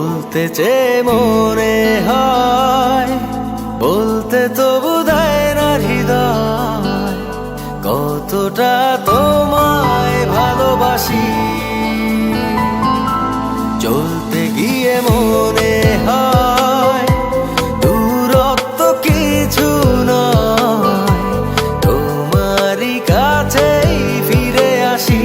বলতে চেয়ে মনে হয়, বলতে তবু দেয় না হৃদয়, কতটা তোমায় ভালোবাসি। চলতে গিয়ে মনে হয় দূরত্ব কিছু নয়, তোমারই কাছেই ফিরে আসি।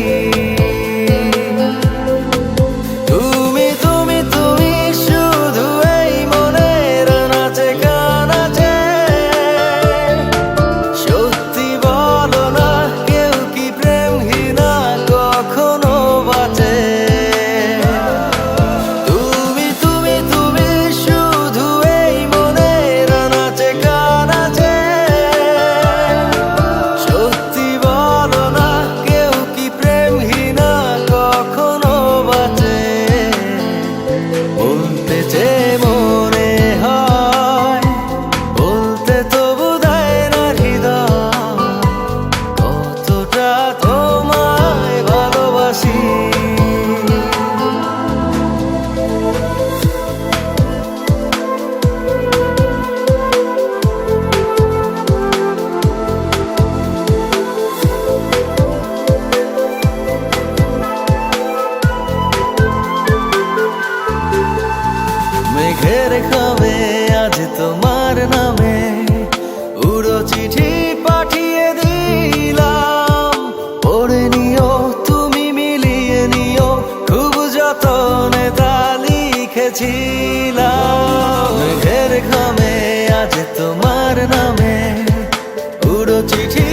মেঘের খামে আজ তোমার নামে উড়ো চিঠি পাঠিয়ে দিলাম, পড়ে নিও তুমি মিলিয়ে নিও, খুব যতনে তা লিখেছিলাম। মেঘের খামে আজ তোমার নামে উড়ো চিঠি